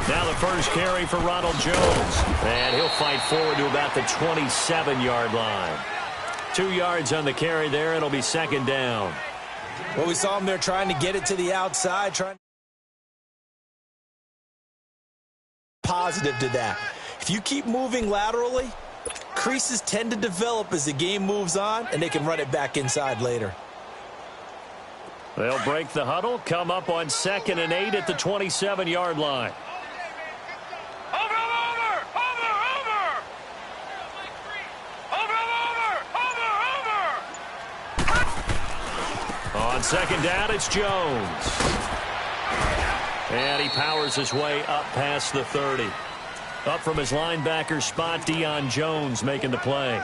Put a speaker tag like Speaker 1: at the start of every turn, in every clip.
Speaker 1: Now the first carry for Ronald Jones. And he'll fight forward to about the 27-yard line. 2 yards on the carry there. It'll be second down.
Speaker 2: Well, we saw him there trying to get it to the outside. Positive to that. If you keep moving laterally, creases tend to develop as the game moves on, and they can run it back inside later.
Speaker 1: They'll break the huddle, come up on 2nd and 8 at the 27-yard line. On second down, it's Jones. And he powers his way up past the 30. Up from his linebacker spot, Deion Jones making the play.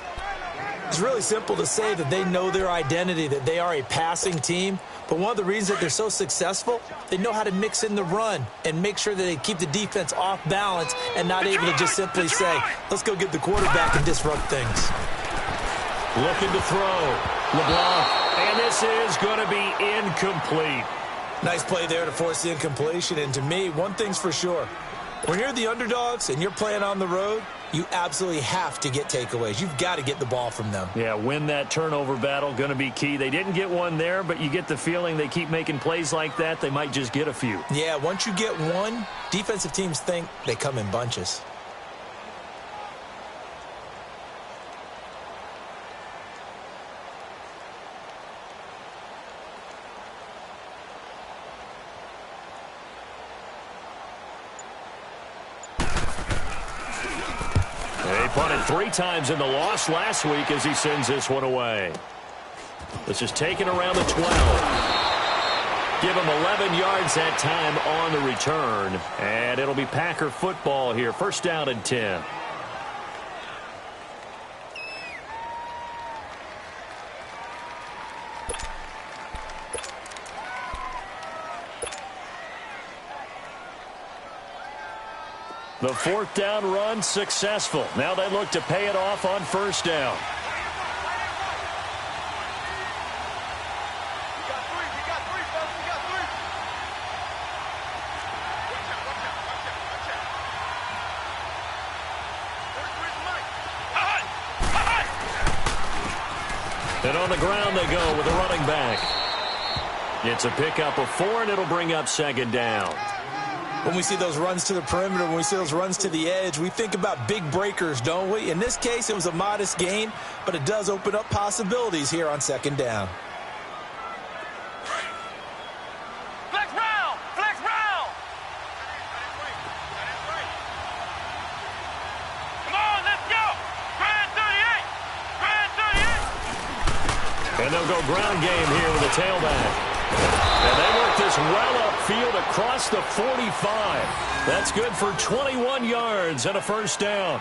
Speaker 2: It's really simple to say that they know their identity, that they are a passing team. But one of the reasons that they're so successful, they know how to mix in the run and make sure that they keep the defense off balance and not able to just simply say, let's go get the quarterback and disrupt things.
Speaker 1: Looking to throw. LeBlanc. And this is going to be incomplete.
Speaker 2: Nice play there to force the incompletion. And to me, one thing's for sure. When you're the underdogs and you're playing on the road, you absolutely have to get takeaways. You've got to get the ball from them.
Speaker 1: Yeah, win that turnover battle, going to be key. They didn't get one there, but you get the feeling they keep making plays like that, they might just get a few.
Speaker 2: Yeah, once you get one, defensive teams think they come in bunches.
Speaker 1: Punted 3 times in the loss last week as he sends this one away. This is taken around the 12. Give him 11 yards that time on the return. And it'll be Packer football here. First down and 10. The 4th down run successful. Now they look to pay it off on first down. And on the ground they go with the running back. It's a pickup of 4, and it'll bring up second down.
Speaker 2: When we see those runs to the perimeter, when we see those runs to the edge, we think about big breakers, don't we? In this case, it was a modest gain, but it does open up possibilities here on second down.
Speaker 3: Flex round! Flex round! Come on, let's go! Grand 38! Grand 38!
Speaker 1: And they'll go ground game here with the tailback. And they work this well upfield across the 45. That's good for 21 yards and a first down.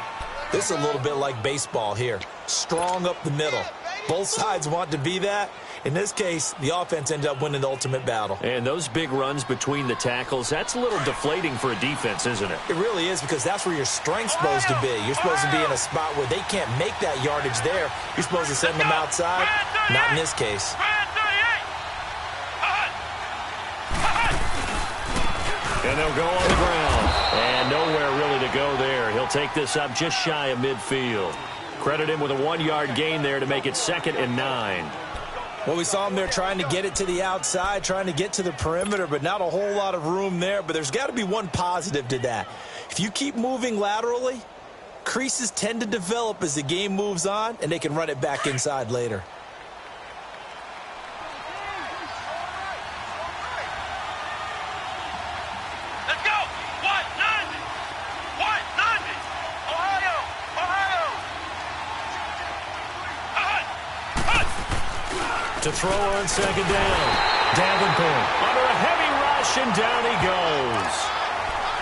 Speaker 2: This is a little bit like baseball here. Strong up the middle. Both sides want to be that. In this case, the offense ended up winning the ultimate battle.
Speaker 1: And those big runs between the tackles, that's a little deflating for a defense, isn't it?
Speaker 2: It really is, because that's where your strength's supposed to be. You're supposed to be in a spot where they can't make that yardage there. You're supposed to send them outside. Not in this case.
Speaker 1: And they'll go on the ground. And nowhere really to go there. He'll take this up just shy of midfield. Credit him with a 1-yard gain there to make it 2nd and 9.
Speaker 2: Well, we saw him there trying to get it to the outside, trying to get to the perimeter, but not a whole lot of room there. But there's got to be one positive to that. If you keep moving laterally, creases tend to develop as the game moves on, and they can run it back inside later.
Speaker 1: To throw on second down. Davenport under a heavy rush, and down he goes.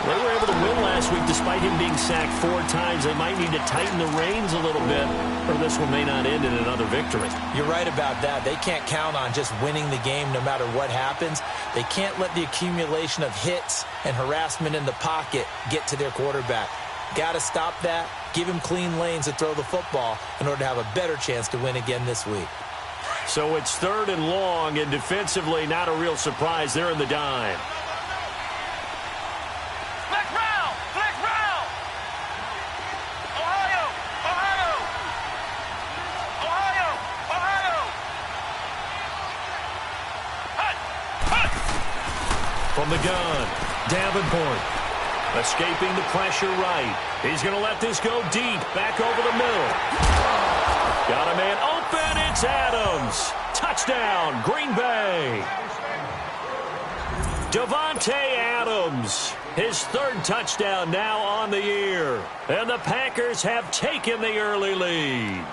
Speaker 1: They were able to win last week despite him being sacked 4 times. They might need to tighten the reins a little bit, or this one may not end in another victory.
Speaker 2: You're right about that. They can't count on just winning the game no matter what happens. They can't let the accumulation of hits and harassment in the pocket get to their quarterback. Got to stop that, give him clean lanes to throw the football in order to have a better chance to win again this week.
Speaker 1: So it's 3rd and long, and defensively not a real surprise. They're in the dime.
Speaker 3: Flex round!
Speaker 1: From the gun, Davenport. Escaping the pressure right. He's going to let this go deep. Back over the middle. Got a man open. It's Adams. Touchdown, Green Bay. Davante Adams. His third touchdown now on the year. And the Packers have taken the early lead.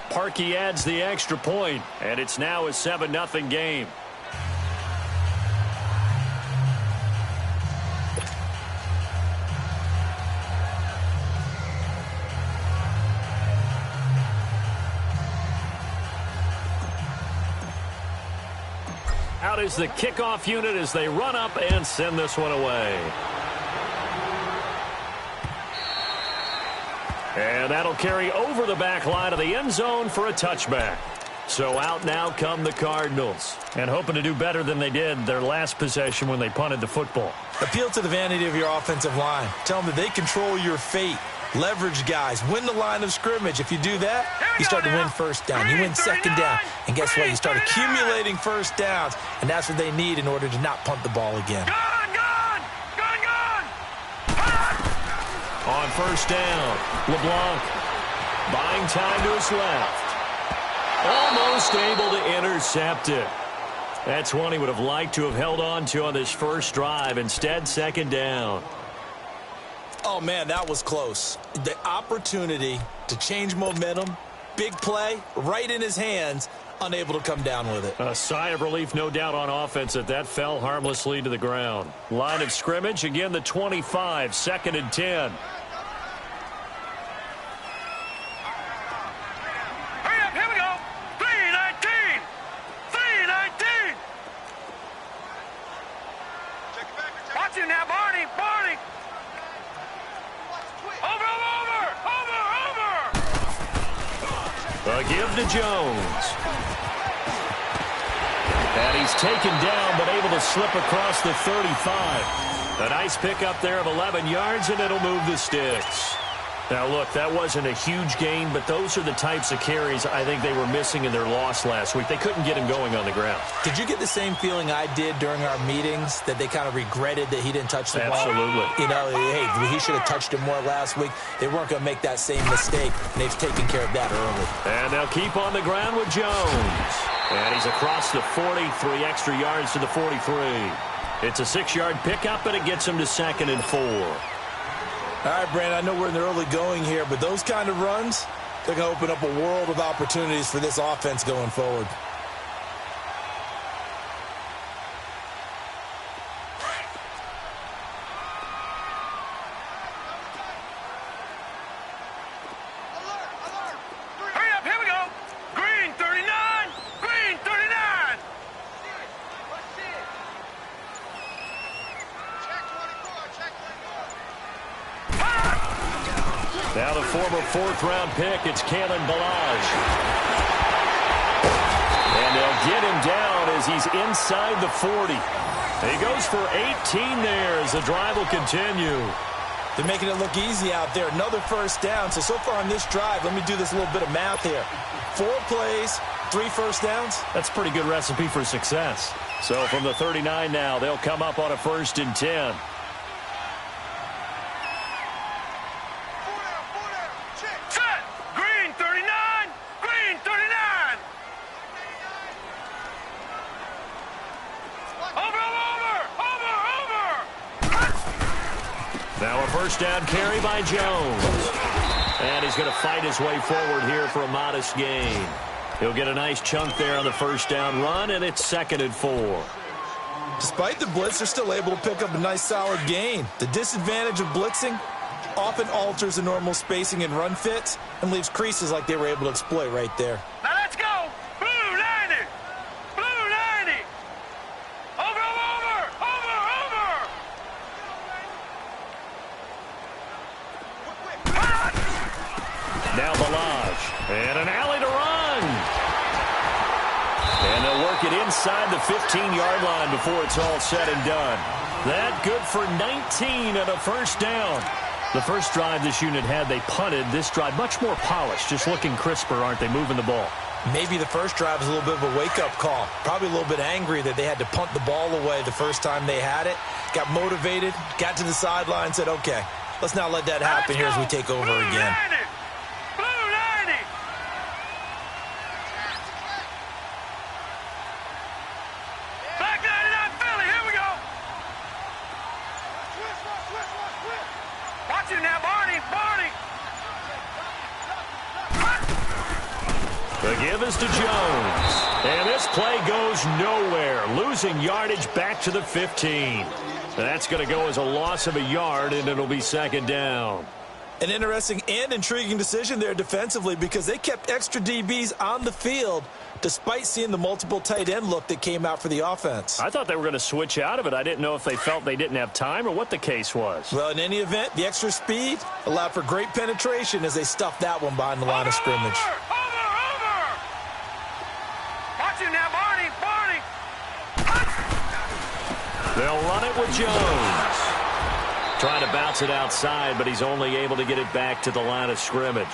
Speaker 1: Parkey adds the extra point, and it's now a 7-0 game. Out is the kickoff unit as they run up and send this one away. And that'll carry over the back line of the end zone for a touchback. So out now come the Cardinals. And hoping to do better than they did their last possession when they punted the football.
Speaker 2: Appeal to the vanity of your offensive line. Tell them that they control your fate. Leverage guys. Win the line of scrimmage. If you do that, you start to win first down. You win second down. And guess what? You start accumulating first downs. And that's what they need in order to not punt the ball again.
Speaker 1: On first down, LeBlanc buying time to his left. Almost able to intercept it. That's one he would have liked to have held on to on this first drive. Instead, second down.
Speaker 2: Oh, man, that was close. The opportunity to change momentum, big play, right in his hands, unable to come down with it.
Speaker 1: A sigh of relief, no doubt, on offense that fell harmlessly to the ground. Line of scrimmage, again, the 25, 2nd and 10. Give to Jones. And he's taken down, but able to slip across the 35. A nice pickup there of 11 yards, and it'll move the sticks. Now, look, that wasn't a huge gain, but those are the types of carries I think they were missing in their loss last week. They couldn't get him going on the ground.
Speaker 2: Did you get the same feeling I did during our meetings, that they kind of regretted that he didn't touch the ball?
Speaker 1: Absolutely.
Speaker 2: You know, hey, he should have touched it more last week. They weren't going to make that same mistake, and they've taken care of that early.
Speaker 1: And they'll keep on the ground with Jones. And he's across the 40, 3 extra yards to the 43. It's a 6-yard pickup, and it gets him to 2nd and 4.
Speaker 2: All right, Brandon, I know we're in the early going here, but those kind of runs, they're going to open up a world of opportunities for this offense going forward.
Speaker 3: Hurry up, here we go. Green 39, green 39.
Speaker 1: Now the former 4th-round pick, it's Kalen Ballage. And they'll get him down as he's inside the 40. He goes for 18 there as the drive will continue.
Speaker 2: They're making it look easy out there. Another first down. So far on this drive, let me do this little bit of math here. 4 plays, 3 first downs.
Speaker 1: That's a pretty good recipe for success. So from the 39 now, they'll come up on a 1st and 10. Now a first down carry by Jones. And he's going to fight his way forward here for a modest gain. He'll get a nice chunk there on the first down run, and it's 2nd and 4.
Speaker 2: Despite the blitz, they're still able to pick up a nice solid gain. The disadvantage of blitzing often alters the normal spacing and run fits and leaves creases like they were able to exploit right there.
Speaker 3: Now let's go. Blue 90. Blue 90. Over.
Speaker 1: Now Ballage. And an alley to run. And they'll work it inside the 15-yard line before it's all said and done. That good for 19 and a first down. The first drive this unit had, they punted. This drive, much more polished, just looking crisper, aren't they, moving the ball?
Speaker 2: Maybe the first drive was a little bit of a wake-up call. Probably a little bit angry that they had to punt the ball away the first time they had it. Got motivated, got to the sideline, said, okay, let's not let that happen here as we take over again.
Speaker 1: The give is to Jones. And this play goes nowhere. Losing yardage back to the 15. That's going to go as a loss of a yard, and it'll be second down.
Speaker 2: An interesting and intriguing decision there defensively because they kept extra DBs on the field despite seeing the multiple tight end look that came out for the offense.
Speaker 1: I thought they were going to switch out of it. I didn't know if they felt they didn't have time or what the case was.
Speaker 2: Well, in any event, the extra speed allowed for great penetration as they stuffed that one behind the line of scrimmage.
Speaker 1: They'll run it with Jones. Trying to bounce it outside, but he's only able to get it back to the line of scrimmage.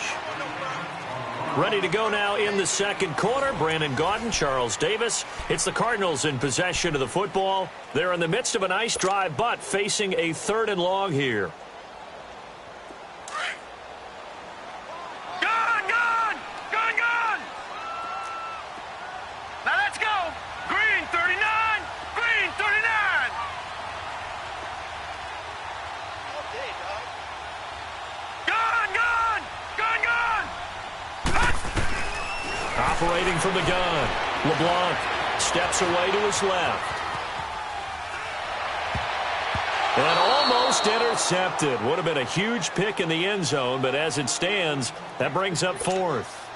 Speaker 1: Ready to go now in the second quarter. Brandon Gaudin, Charles Davis. It's the Cardinals in possession of the football. They're in the midst of a nice drive, but facing a 3rd and long here. Operating from the gun, LeBlanc steps away to his left. And almost intercepted. Would have been a huge pick in the end zone, but as it stands, that brings up 4th.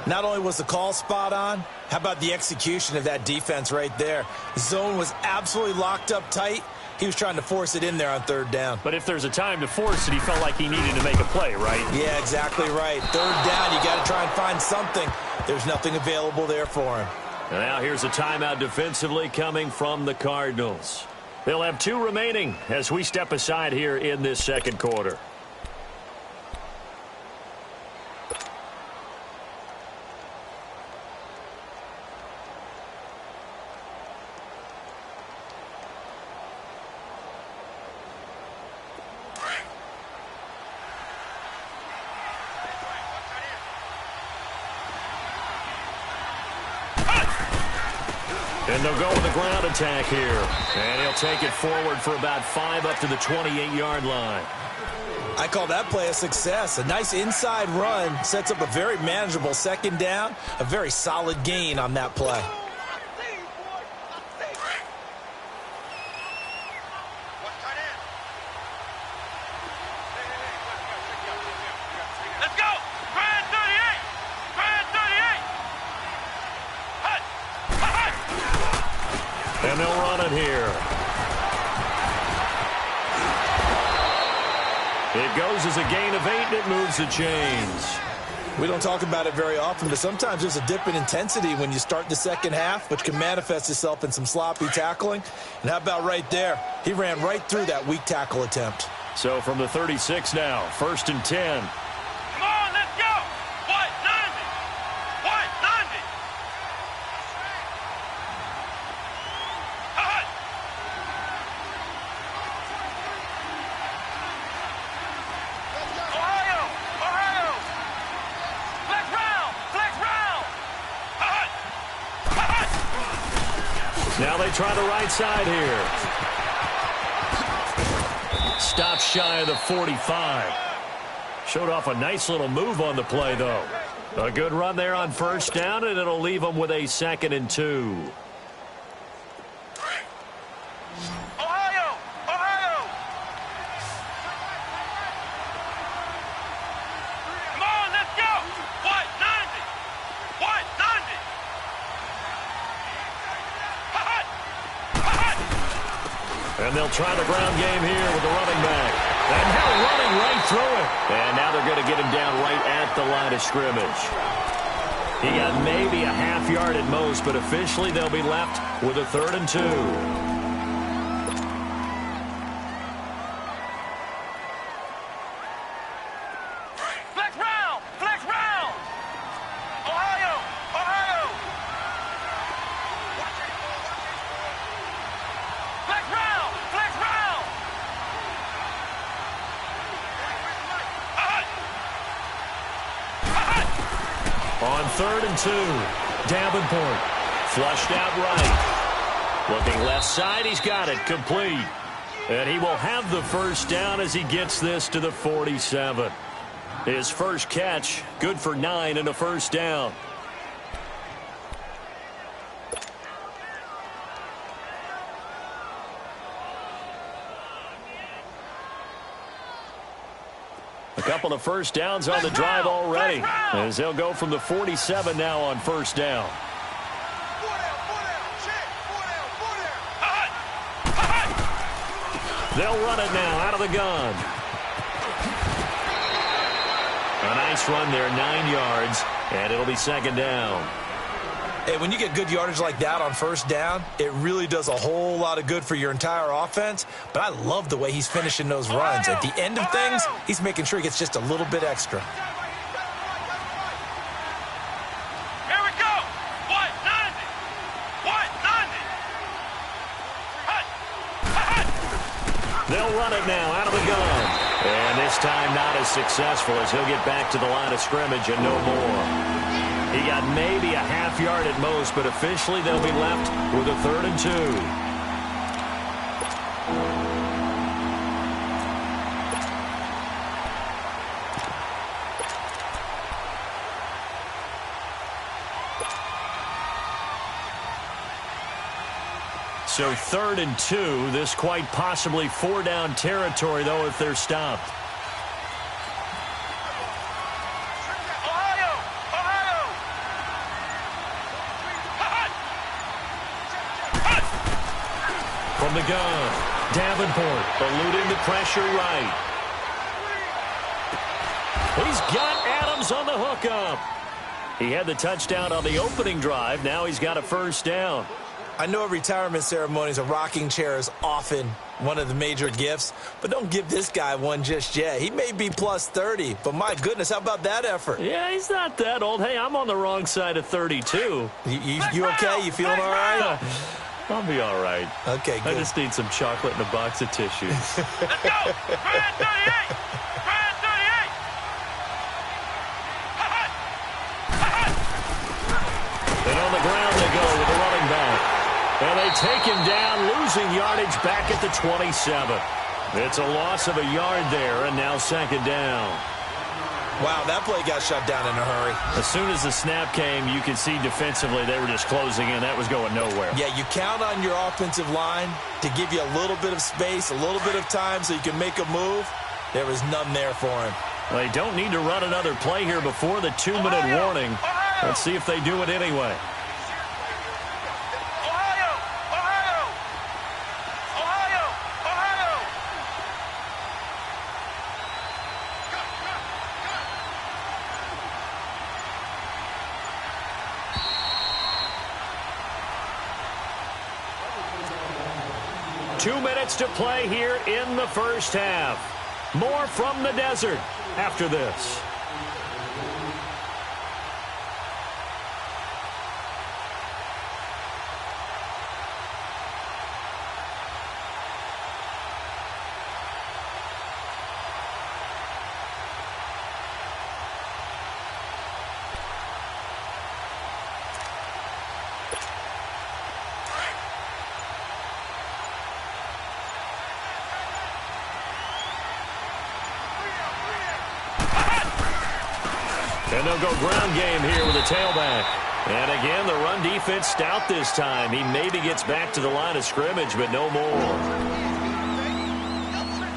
Speaker 2: Not only was the call spot on, how about the execution of that defense right there? The zone was absolutely locked up tight. He was trying to force it in there on 3rd down.
Speaker 1: But if there's a time to force it, he felt like he needed to make a play, right?
Speaker 2: Yeah, exactly right. 3rd down, you got to try and find something. There's nothing available there for him.
Speaker 1: And now here's a timeout defensively coming from the Cardinals. They'll have 2 remaining as we step aside here in this second quarter. And they'll go with the ground attack here. And he'll take it forward for about 5 up to the 28-yard line.
Speaker 2: I call that play a success. A nice inside run sets up a very manageable 2nd down. A very solid gain on that play.
Speaker 1: And they'll run it here. It goes as a gain of 8, and it moves the chains.
Speaker 2: We don't talk about it very often, but sometimes there's a dip in intensity when you start the second half, which can manifest itself in some sloppy tackling. And how about right there? He ran right through that weak tackle attempt.
Speaker 1: So from the 36 now, 1st and 10.
Speaker 3: Come on, let's go. What, 90? What, 90? Ohio, Ohio. Flex round, flex round.
Speaker 1: Now they try the right side here. Stopped shy of the 45. Showed off a nice little move on the play, though. A good run there on 1st down, and it'll leave them with a 2nd and 2.
Speaker 3: Ohio, Ohio. Come on, let's go. What, 90? What, 90?
Speaker 1: And they'll try the ground game here with the running back. And now running right through it. And now they're going to get him down right at the line of scrimmage. He got maybe a half yard at most, but officially they'll be left with a 3rd and 2. 3rd and 2. Davenport flushed out right. Looking left side, he's got it, complete. And he will have the first down as he gets this to the 47. His first catch, good for 9 and a first down. A couple of first downs on the drive already, as they'll go from the 47 now on first down. They'll run it now out of the gun. A nice run there, 9 yards, and it'll be 2nd down.
Speaker 2: Hey, when you get good yardage like that on first down, it really does a whole lot of good for your entire offense. But I love the way he's finishing those runs. At the end of things, he's making sure he gets just a little bit extra.
Speaker 3: Here we go. 190. 190.
Speaker 1: They'll run it now out of the gun. And this time not as successful as he'll get back to the line of scrimmage and no more. He got maybe a half yard at most, but officially they'll be left with a 3rd and 2. So 3rd and 2, this quite possibly 4-down territory, though, if they're stopped. From the gun, Davenport eluding the pressure right. He's got Adams on the hookup. He had the touchdown on the opening drive. Now he's got a first down.
Speaker 2: I know at retirement ceremonies, a rocking chair is often one of the major gifts, but don't give this guy one just yet. He may be plus 30, but my goodness, how about that effort?
Speaker 1: Yeah, he's not that old. Hey, I'm on the wrong side of 32.
Speaker 2: You okay? You feeling all right?
Speaker 1: I'll be all right.
Speaker 2: Okay, good.
Speaker 1: I just need some chocolate and a box of tissues.
Speaker 3: Let's go. 38. 38.
Speaker 1: And on the ground they go with the running back. And they take him down, losing yardage back at the 27. It's a loss of a yard there, and now 2nd down.
Speaker 2: Wow, that play got shut down in a hurry.
Speaker 1: As soon as the snap came, you could see defensively they were just closing in. That was going nowhere.
Speaker 2: Yeah, you count on your offensive line to give you a little bit of space, a little bit of time so you can make a move. There was none there for him.
Speaker 1: Well, they don't need to run another play here before the 2-minute warning. Let's see if they do it anyway. Two minutes to play here in the first half. More from the desert after this. And they'll go ground game here with a tailback. And again, the run defense stout this time. He maybe gets back to the line of scrimmage, but no more.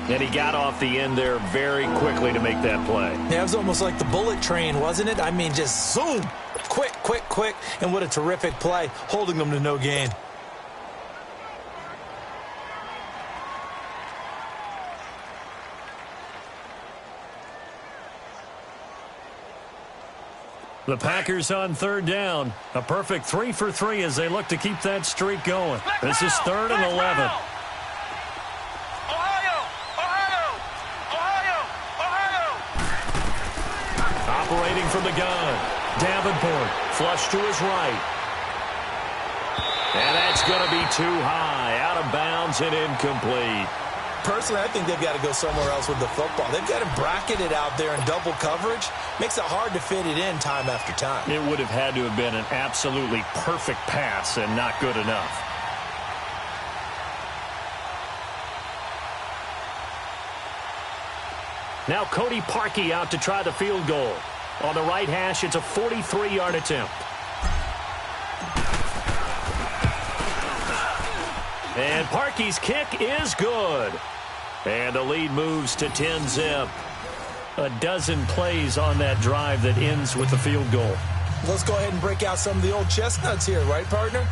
Speaker 1: And he got off the end there very quickly to make that play.
Speaker 2: Yeah, it was almost like the bullet train, wasn't it? I mean, just zoom. Quick, quick, quick. And what a terrific play, holding them to no gain.
Speaker 1: The Packers on 3rd down. A perfect 3 for 3 as they look to keep that streak going. This is 3rd and 11. Operating from the gun. Davenport flush to his right. And that's going to be too high. Out of bounds and incomplete.
Speaker 2: Personally, I think they've got to go somewhere else with the football. They've got to bracket it out there in double coverage. Makes it hard to fit it in time after time.
Speaker 1: It would have had to have been an absolutely perfect pass and not good enough. Now Cody Parkey out to try the field goal. On the right hash, it's a 43-yard attempt. And Parkey's kick is good. And the lead moves to 10-zip. A dozen plays on that drive that ends with the field goal.
Speaker 2: Let's go ahead and break out some of the old chestnuts here, right, partner?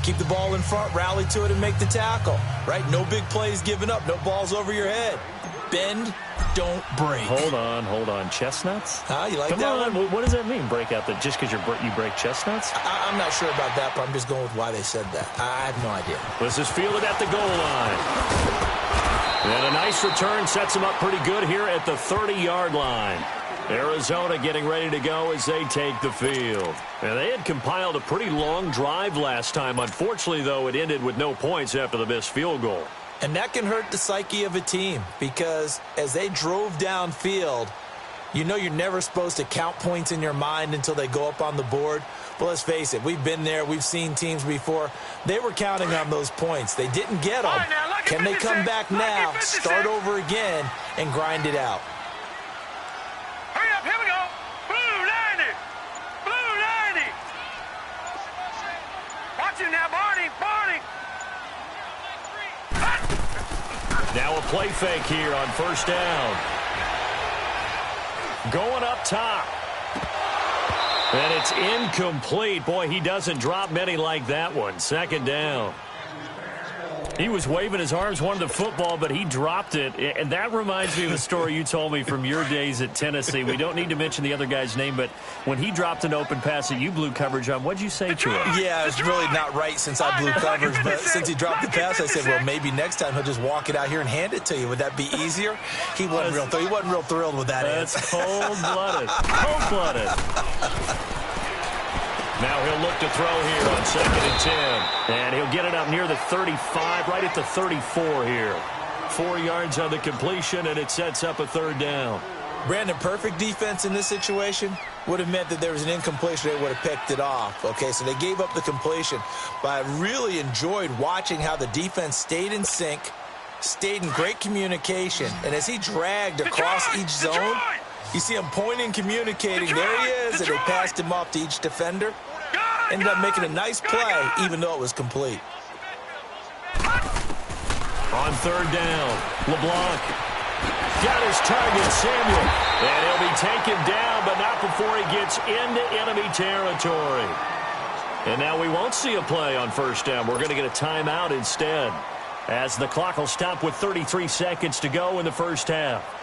Speaker 2: Keep the ball in front, rally to it, and make the tackle, right? No big plays given up, no balls over your head. Bend, don't break.
Speaker 1: Hold on. Chestnuts?
Speaker 2: You like
Speaker 1: Come
Speaker 2: that
Speaker 1: on.
Speaker 2: one?
Speaker 1: What does that mean, break out? That just because you break chestnuts?
Speaker 2: I'm not sure about that, but I'm just going with why they said that. I have no idea.
Speaker 1: This is fielded at the goal line. And a nice return sets them up pretty good here at the 30-yard line. Arizona getting ready to go as they take the field. And they had compiled a pretty long drive last time. Unfortunately, though, it ended with no points after the missed field goal.
Speaker 2: And that can hurt the psyche of a team because as they drove downfield, you know you're never supposed to count points in your mind until they go up on the board. Well, let's face it, we've been there. We've seen teams before. They were counting on those points. They didn't get them. Can they come back now, start over again, and grind it out?
Speaker 3: Hurry up, here we go. Blue 90. Blue 90. Watch it now, Barney.
Speaker 1: Now a play fake here on first down. Going up top. And it's incomplete. Boy, he doesn't drop many like that one. Second down. He was waving his arms, wanted the football, but he dropped it. And that reminds me of a story you told me from your days at Tennessee. We don't need to mention the other guy's name, but when he dropped an open pass that you blew coverage on, what'd you say to him?
Speaker 2: Yeah, it's really not right since I blew coverage, but since he dropped the pass, I said, well, maybe next time he'll just walk it out here and hand it to you. Would that be easier? He wasn't real thrilled with that answer.
Speaker 1: That's cold-blooded. Cold-blooded. Now he'll look to throw here on 2nd and 10. And he'll get it up near the 35, right at the 34 here. 4 yards on the completion, and it sets up a third down.
Speaker 2: Brandon, perfect defense in this situation would have meant that there was an incompletion. They would have picked it off. Okay, so they gave up the completion. But I really enjoyed watching how the defense stayed in sync, stayed in great communication. And as he dragged across each zone, you see him pointing, communicating. There he is, and they passed him off to each defender. Ended up making a nice play, even though it was complete.
Speaker 1: On third down, LeBlanc got his target, Samuel. And he'll be taken down, but not before he gets into enemy territory. And now we won't see a play on first down. We're going to get a timeout instead, as the clock will stop with 33 seconds to go in the first half.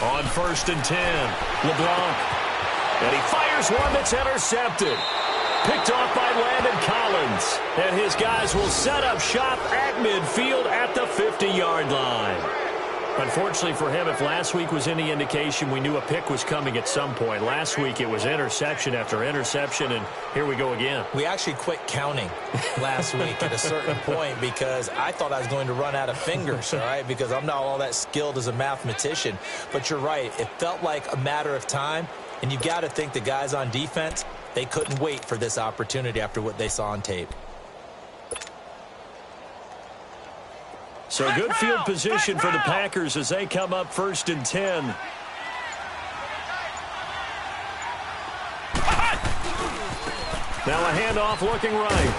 Speaker 1: On 1st and 10, LeBlanc. And he fires one that's intercepted. Picked off by Landon Collins. And his guys will set up shop at midfield at the 50-yard line. Unfortunately for him, if last week was any indication, we knew a pick was coming at some point. Last week it was interception after interception, and here we go again.
Speaker 2: We actually quit counting last week at a certain point because I thought I was going to run out of fingers, all right, because I'm not all that skilled as a mathematician. But you're right. It felt like a matter of time, and you've got to think the guys on defense, they couldn't wait for this opportunity after what they saw on tape.
Speaker 1: So good field position for the Packers as they come up 1st and 10. Now a handoff looking right.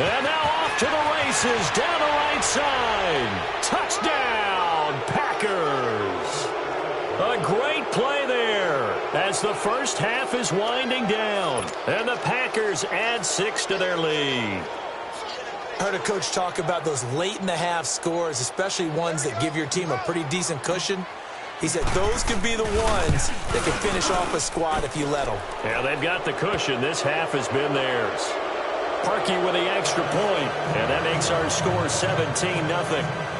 Speaker 1: And now off to the races down the right side. Touchdown, Packers. A great play there as the first half is winding down. And the Packers add 6 to their lead.
Speaker 2: I heard a coach talk about those late-in-the-half scores, especially ones that give your team a pretty decent cushion. He said those could be the ones that can finish off a squad if you let them.
Speaker 1: Yeah, they've got the cushion. This half has been theirs. Parkey with the extra point, and that makes our score 17-0.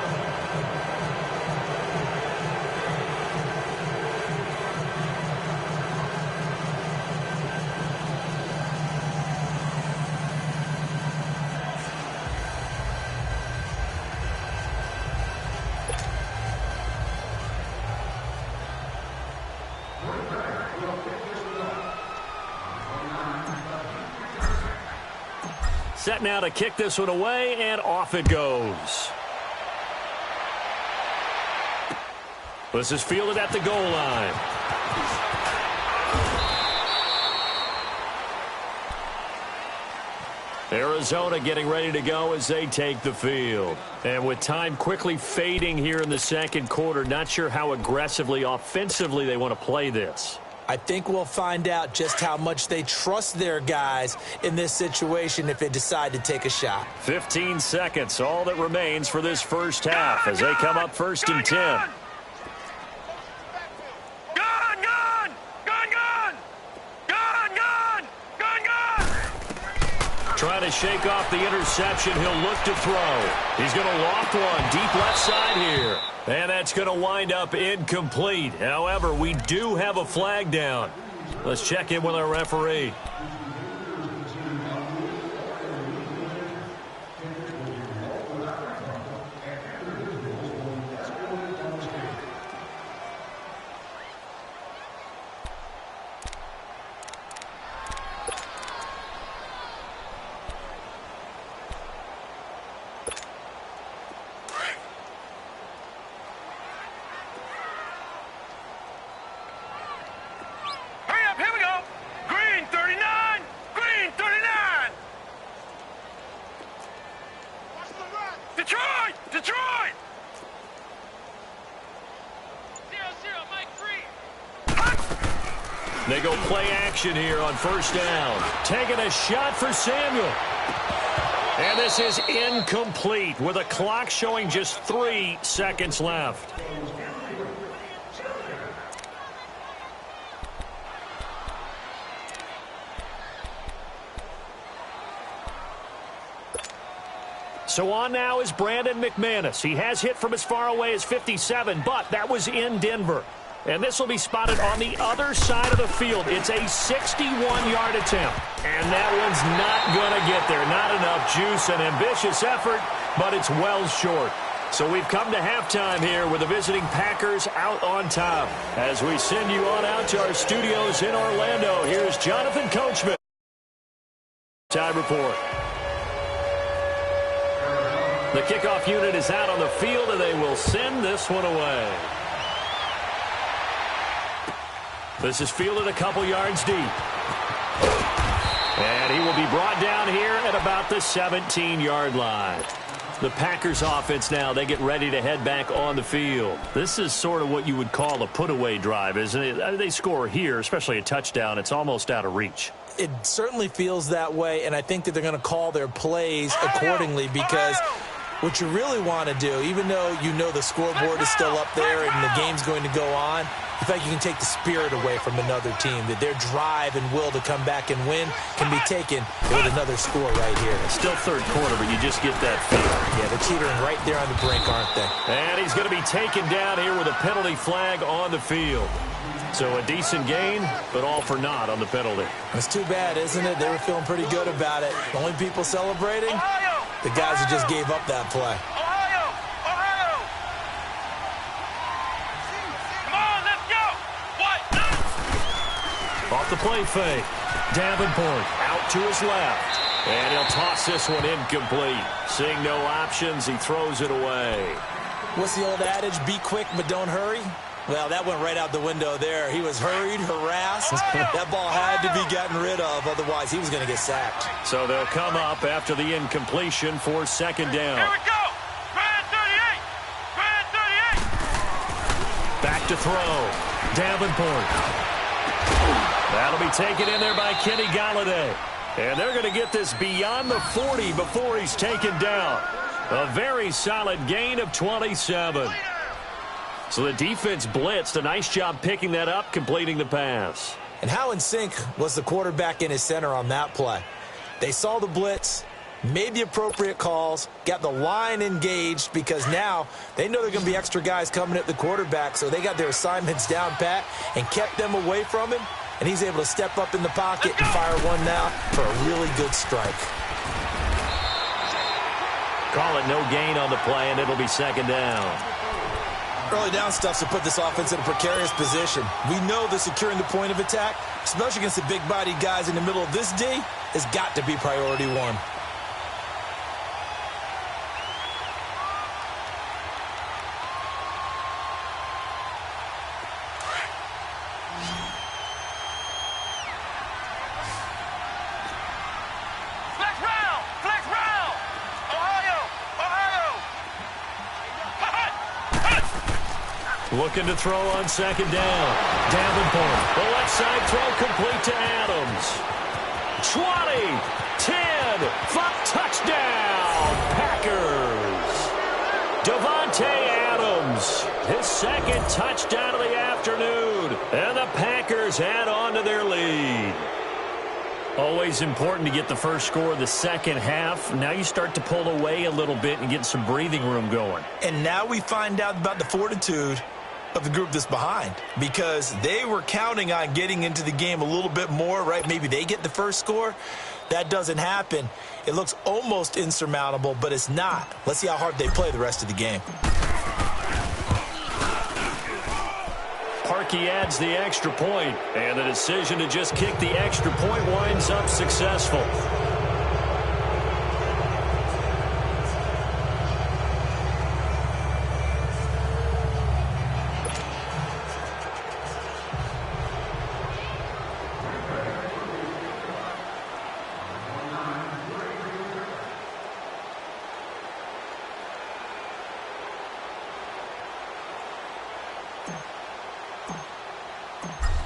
Speaker 1: Set now to kick this one away, and off it goes. This is fielded at the goal line. Arizona getting ready to go as they take the field. And with time quickly fading here in the second quarter, not sure how aggressively, offensively they want to play this.
Speaker 2: I think we'll find out just how much they trust their guys in this situation if they decide to take a shot.
Speaker 1: 15 seconds, all that remains for this first half as they come up first and 10. Trying to shake off the interception. He'll look to throw. He's going to loft one deep left side here. And that's going to wind up incomplete. However, we do have a flag down. Let's check in with our referee. They go play action here on first down. Taking a shot for Samuel. And this is incomplete with a clock showing just 3 seconds left. So on now is Brandon McManus. He has hit from as far away as 57, but that was in Denver. And this will be spotted on the other side of the field. It's a 61-yard attempt. And that one's not going to get there. Not enough juice, an ambitious effort, but it's well short. So we've come to halftime here with the visiting Packers out on top. As we send you on out to our studios in Orlando, here's Jonathan Coachman. Time report. The kickoff unit is out on the field, and they will send this one away. This is fielded a couple yards deep. And he will be brought down here at about the 17-yard line. The Packers offense now, they get ready to head back on the field. This is sort of what you would call a put-away drive, isn't it? They score here, especially a touchdown. It's almost out of reach.
Speaker 2: It certainly feels that way, and I think that they're going to call their plays accordingly because what you really want to do, even though you know the scoreboard is still up there and the game's going to go on, I feel like you can take the spirit away from another team, that their drive and will to come back and win can be taken with another score right here.
Speaker 1: It's still third quarter, but you just get that feel.
Speaker 2: Yeah, they're teetering right there on the brink, aren't they?
Speaker 1: And he's going to be taken down here with a penalty flag on the field. So a decent gain, but all for naught on the penalty.
Speaker 2: It's too bad, isn't it? They were feeling pretty good about it. The only people celebrating, the guys who just gave up that play.
Speaker 1: Off the play fake. Davenport out to his left. And he'll toss this one incomplete. Seeing no options, he throws it away.
Speaker 2: What's the old adage? Be quick, but don't hurry? Well, that went right out the window there. He was hurried, harassed. That ball had to be gotten rid of, otherwise he was going to get sacked.
Speaker 1: So they'll come up after the incompletion for second down.
Speaker 3: Here we go. Grand 38. Grand 38.
Speaker 1: Back to throw. Davenport. That'll be taken in there by Kenny Galladay. And they're going to get this beyond the 40 before he's taken down. A very solid gain of 27. So the defense blitzed. A nice job picking that up, completing the pass.
Speaker 2: And how in sync was the quarterback and his center on that play? They saw the blitz, made the appropriate calls, got the line engaged because now they know there are going to be extra guys coming at the quarterback, so they got their assignments down pat and kept them away from him, and he's able to step up in the pocket and fire one now for a really good strike.
Speaker 1: Call it no gain on the play, and it'll be second down.
Speaker 2: Early down stuff to put this offense in a precarious position. We know that securing the point of attack, especially against the big-bodied guys in the middle of this D, has got to be priority one.
Speaker 3: Flex round! Ohio!
Speaker 1: Looking to throw on second down. Davenport. The left side throw complete to Adams. 20, 10, 5, touchdown, Packers. Devontae Adams, his second touchdown of the afternoon. And the Packers add on to their lead. Always important to get the first score of the second half. Now you start to pull away a little bit and get some breathing room going.
Speaker 2: And now we find out about the fortitude of the group that's behind, because they were counting on getting into the game a little bit more, right? Maybe they get the first score. That doesn't happen. It looks almost insurmountable, but it's not. Let's see how hard they play the rest of the game.
Speaker 1: Parkey adds the extra point, and the decision to just kick the extra point winds up successful.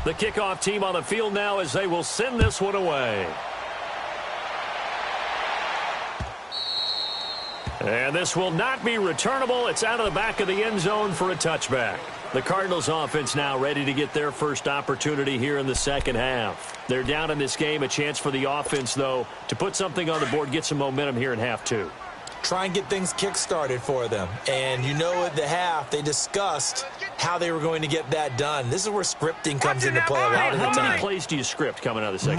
Speaker 1: The kickoff team on the field now as they will send this one away. And this will not be returnable. It's out of the back of the end zone for a touchback. The Cardinals offense now ready to get their first opportunity here in the second half. They're down in this game. A chance for the offense, though, to put something on the board, get some momentum here in half two.
Speaker 2: Try and get things kick-started for them. And you know at the half, they discussed how they were going to get that done. This is where scripting comes into play a lot of the time.
Speaker 1: How many plays do you script coming out of the second?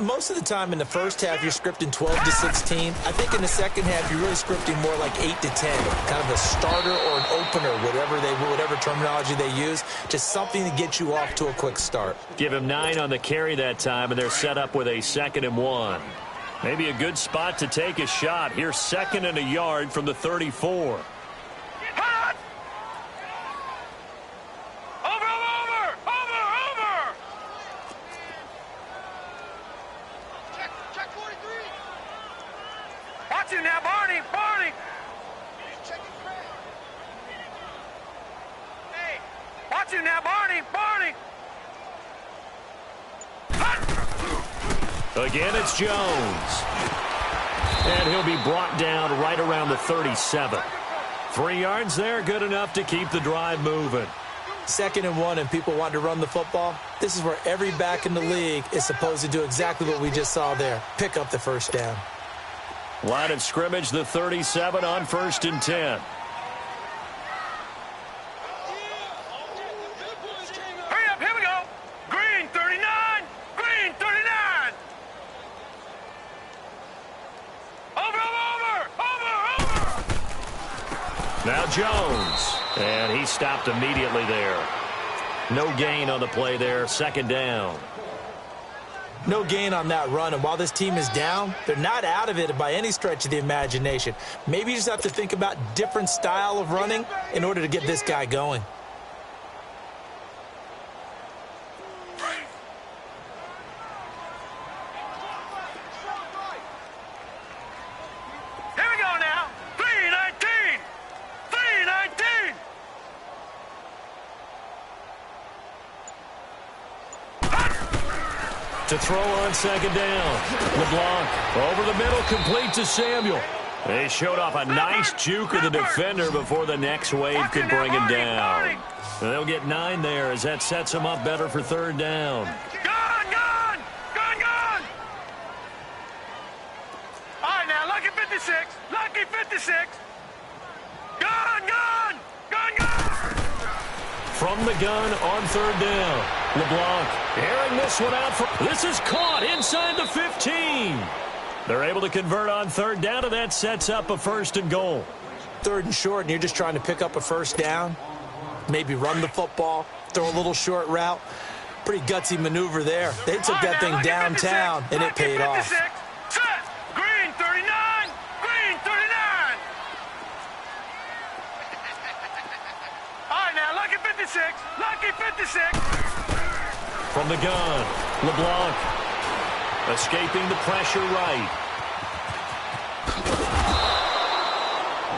Speaker 2: Most of the time in the first half, you're scripting 12 to 16. I think in the second half, you're really scripting more like 8 to 10. Kind of a starter or an opener, whatever terminology they use. Just something to get you off to a quick start.
Speaker 1: Give him 9 on the carry that time, and they're set up with a 2nd and 1. Maybe a good spot to take a shot. Here's 2nd and a yard from the 34.
Speaker 3: Hot! Over! Check 43. Watch it now, Barney! Hey, watch it now, Barney!
Speaker 1: Again, it's Jones. And he'll be brought down right around the 37. 3 yards there, good enough to keep the drive moving.
Speaker 2: 2nd and 1 and people want to run the football. This is where every back in the league is supposed to do exactly what we just saw there. Pick up the first down.
Speaker 1: Line of scrimmage, the 37 on 1st and 10.
Speaker 3: Hurry up, here we go! Green 39!
Speaker 1: Now Jones, and he stopped immediately there. No gain on the play there, 2nd down.
Speaker 2: No gain on that run, and while this team is down, they're not out of it by any stretch of the imagination. Maybe you just have to think about different style of running in order to get this guy going.
Speaker 1: To throw on 2nd down. LeBlanc over the middle, complete to Samuel. They showed off a nice juke of the defender before the next wave could bring him down. They'll get 9 there as that sets them up better for third down.
Speaker 3: Gone! All right, now, lucky 56. Lucky 56. Gone!
Speaker 1: From the gun on third down. LeBlanc airing this one out. This is caught inside the 15. They're able to convert on third down, and that sets up a first and goal.
Speaker 2: Third and short, and you're just trying to pick up a first down. Maybe run the football, throw a little short route. Pretty gutsy maneuver there. They took that thing downtown, and it paid off.
Speaker 3: Set. Green 39. Green 39. All right, now, lucky 56. Lucky 56.
Speaker 1: From the gun, LeBlanc escaping the pressure right.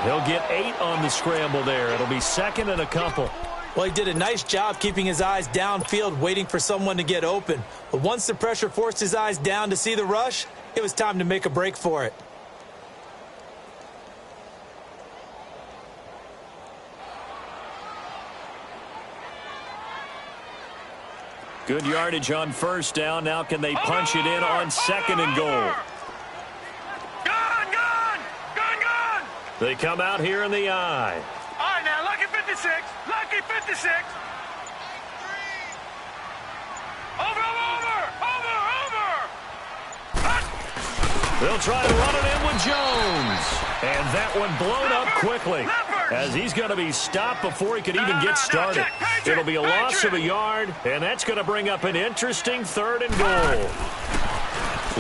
Speaker 1: He'll get 8 on the scramble there. It'll be second and a couple.
Speaker 2: Well, he did a nice job keeping his eyes downfield, waiting for someone to get open. But once the pressure forced his eyes down to see the rush, it was time to make a break for it.
Speaker 1: Good yardage on first down. Now can they punch it in on second and goal?
Speaker 3: Gone!
Speaker 1: They come out here in the eye.
Speaker 3: All right, now, lucky 56. Lucky 56. Over.
Speaker 1: They'll try to run it in with Jones. And that one blown up quickly as he's going to be stopped before he could even get started. It'll be a loss of a yard, and that's going to bring up an interesting third and goal.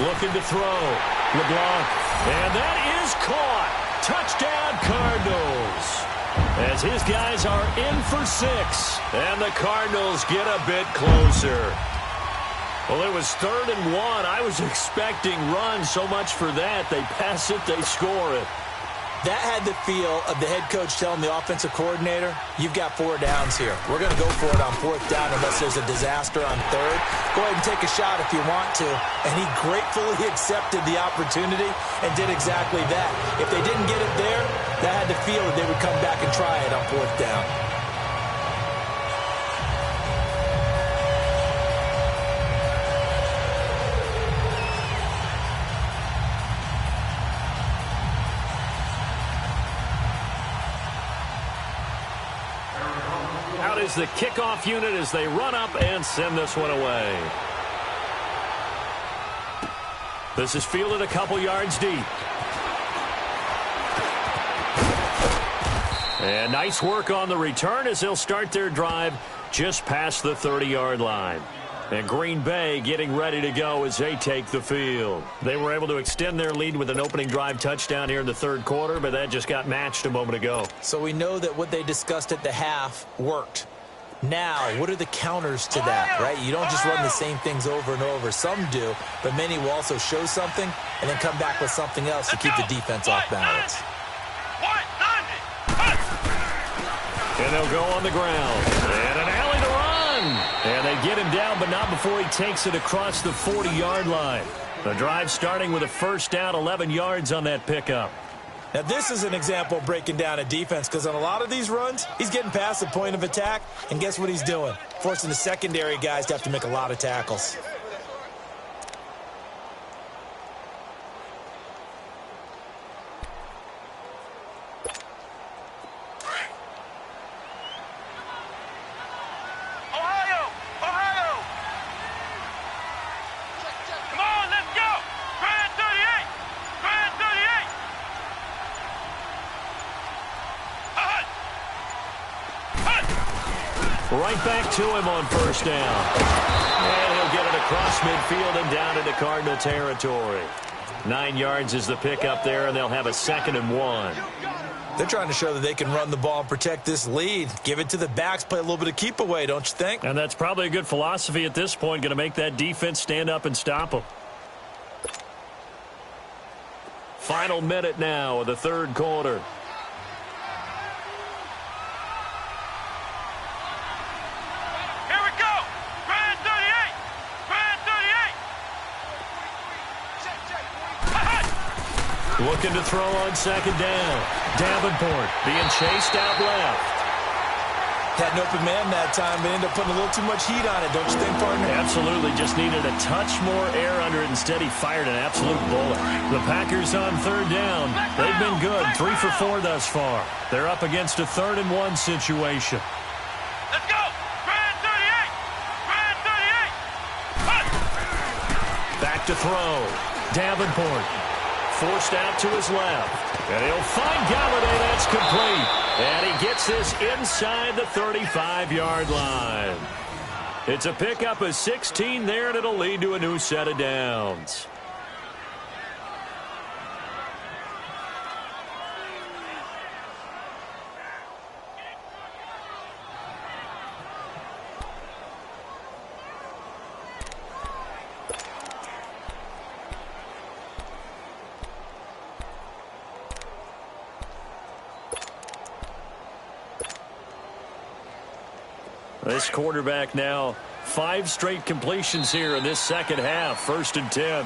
Speaker 1: Looking to throw. LeBlanc. And that is caught. Touchdown, Cardinals. As his guys are in for 6, and the Cardinals get a bit closer. Well, it was third and 1. I was expecting runs, so much for that. They pass it, they score it.
Speaker 2: That had the feel of the head coach telling the offensive coordinator, you've got 4 downs here. We're going to go for it on 4th down unless there's a disaster on 3rd. Go ahead and take a shot if you want to. And he gratefully accepted the opportunity and did exactly that. If they didn't get it there, that had the feel that they would come back and try it on 4th down.
Speaker 1: Is the kickoff unit as they run up and send this one away. This is fielded a couple yards deep. And nice work on the return as they'll start their drive just past the 30-yard line. And Green Bay getting ready to go as they take the field. They were able to extend their lead with an opening drive touchdown here in the 3rd quarter, but that just got matched a moment ago.
Speaker 2: So we know that what they discussed at the half worked. Now, what are the counters to that, right? You don't just run the same things over and over. Some do, but many will also show something and then come back with something else to keep the defense off balance.
Speaker 1: And they'll go on the ground. And an alley to run. And they get him down, but not before he takes it across the 40-yard line. The drive starting with a first down, 11 yards on that pickup.
Speaker 2: Now, this is an example of breaking down a defense because on a lot of these runs, he's getting past the point of attack, and guess what he's doing? Forcing the secondary guys to have to make a lot of tackles.
Speaker 1: Right back to him on first down. And he'll get it across midfield and down into Cardinal territory. 9 yards is the pickup there, and they'll have a 2nd and 1.
Speaker 2: They're trying to show that they can run the ball and protect this lead. Give it to the backs, play a little bit of keep away, don't you think?
Speaker 1: And that's probably a good philosophy at this point, going to make that defense stand up and stop them. Final minute now of the 3rd quarter. Looking to throw on second down. Davenport being chased out left.
Speaker 2: Had an open man that time, but ended up putting a little too much heat on it, don't you think, partner?
Speaker 1: Absolutely. Just needed a touch more air under it. Instead, he fired an absolute bullet. The Packers on third down. They've been good. 3 for 4 thus far. They're up against a 3rd and 1 situation.
Speaker 3: Let's go. Grand 38. Grand 38.
Speaker 1: Back to throw. Davenport forced out to his left. And he'll find Galladay. That's complete. And he gets this inside the 35-yard line. It's a pickup of 16 there, and it'll lead to a new set of downs. This quarterback now 5 straight completions here in this second half. 1st and 10.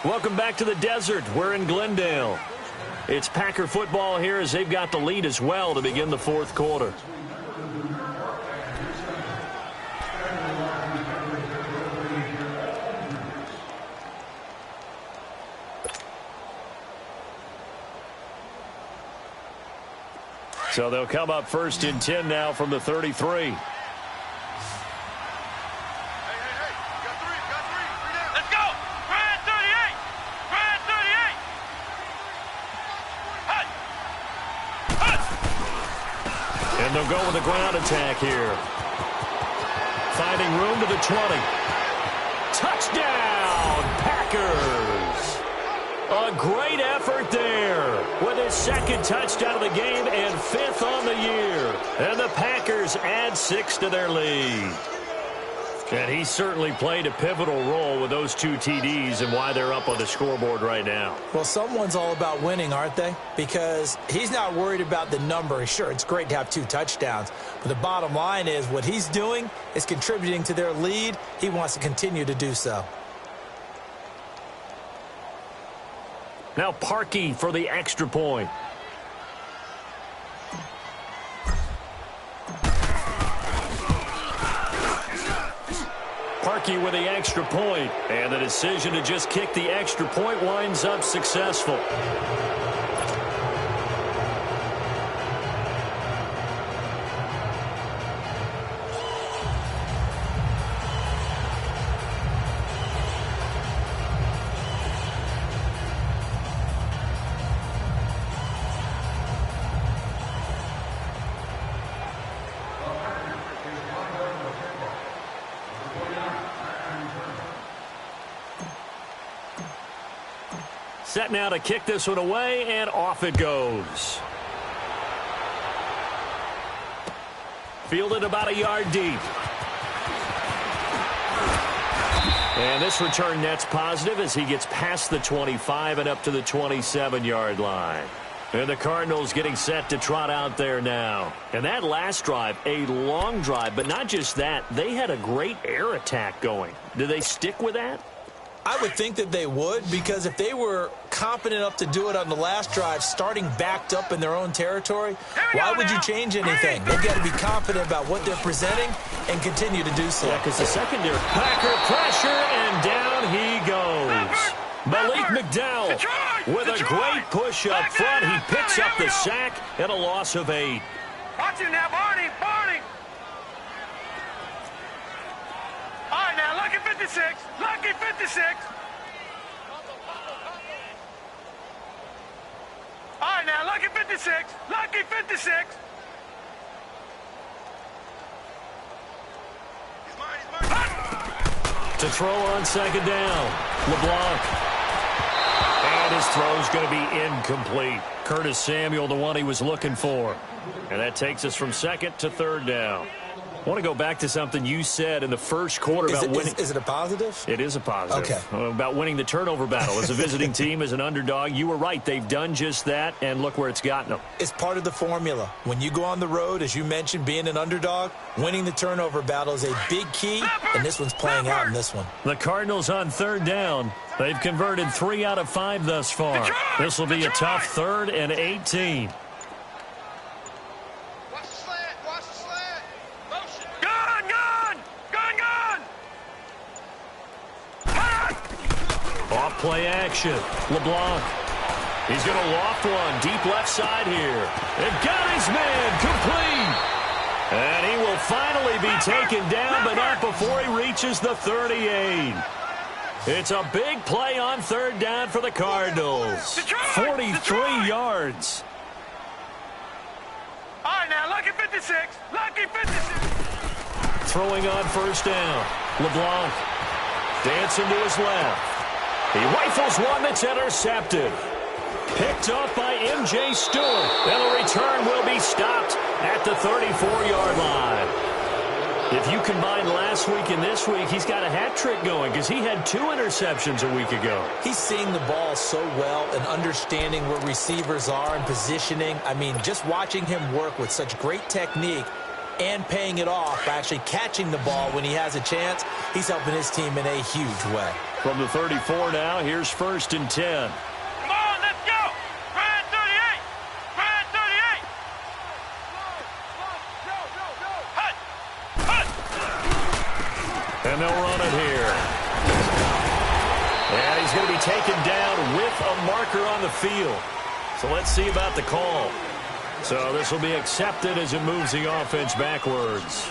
Speaker 1: Welcome back to the desert. We're in Glendale. It's Packer football here as they've got the lead as well to begin the 4th quarter. So they'll come up 1st and 10 now from the 33. And they'll go with a ground attack here. Finding room to the 20. Touchdown, Packers! A great effort there with his 2nd touchdown of the game and 5th on the year. And the Packers add 6 to their lead. And he certainly played a pivotal role with those 2 TDs and why they're up on the scoreboard right now.
Speaker 2: Well, someone's all about winning, aren't they? Because he's not worried about the number. Sure, it's great to have 2 touchdowns. But the bottom line is what he's doing is contributing to their lead. He wants to continue to do so.
Speaker 1: Now Parkey for the extra point. Parkey with the extra point, and the decision to just kick the extra point winds up successful. Set now to kick this one away, and off it goes. Fielded about a yard deep. And this return net's positive as he gets past the 25 and up to the 27-yard line. And the Cardinals getting set to trot out there now. And that last drive, a long drive, but not just that. They had a great air attack going. Do they stick with that?
Speaker 2: I would think that they would, because if they were competent enough to do it on the last drive, starting backed up in their own territory, why would you change anything? They've got to be confident about what they're presenting and continue to do so.
Speaker 1: Yeah, because the secondary Packer pressure, and down he goes. Malik McDowell with a great push up front. He picks up the sack and a loss of 8.
Speaker 3: Watch him now, Barney. All right, now, lucky 56. Lucky 56. All right, now, lucky 56. Lucky 56. He's mine.
Speaker 1: To throw on second down. LeBlanc. And his throw's going to be incomplete. Curtis Samuel, the one he was looking for. And that takes us from 2nd to 3rd down. I want to go back to something you said in the first quarter about winning.
Speaker 2: Is it a positive?
Speaker 1: It is a positive.
Speaker 2: Okay.
Speaker 1: About winning the turnover battle. As a visiting team, as an underdog, you were right. They've done just that, and look where it's gotten them.
Speaker 2: It's part of the formula. When you go on the road, as you mentioned, being an underdog, winning the turnover battle is a big key, and this one's playing out in this one.
Speaker 1: The Cardinals on third down. They've converted 3 out of 5 thus far. This will be a tough 3rd and 18. Off play action. LeBlanc. He's going to loft one. Deep left side here. And got his man complete. And he will finally be taken down, but not before he reaches the 38. It's a big play on third down for the Cardinals. 43 yards.
Speaker 3: All right, now, lucky 56. Lucky 56.
Speaker 1: Throwing on first down. LeBlanc dancing to his left. He rifles one that's intercepted. Picked off by M.J. Stewart. And the return will be stopped at the 34-yard line. If you combine last week and this week, he's got a hat trick going because he had 2 interceptions a week ago.
Speaker 2: He's seeing the ball so well and understanding where receivers are and positioning. I mean, just watching him work with such great technique and paying it off by actually catching the ball when he has a chance, he's helping his team in a huge way.
Speaker 1: From the 34 now, here's 1st and 10.
Speaker 3: Come on, let's go. Brand 38. Brand 38. Hut. Hut.
Speaker 1: And they'll run it here. And he's going to be taken down with a marker on the field. So let's see about the call. So this will be accepted as it moves the offense backwards.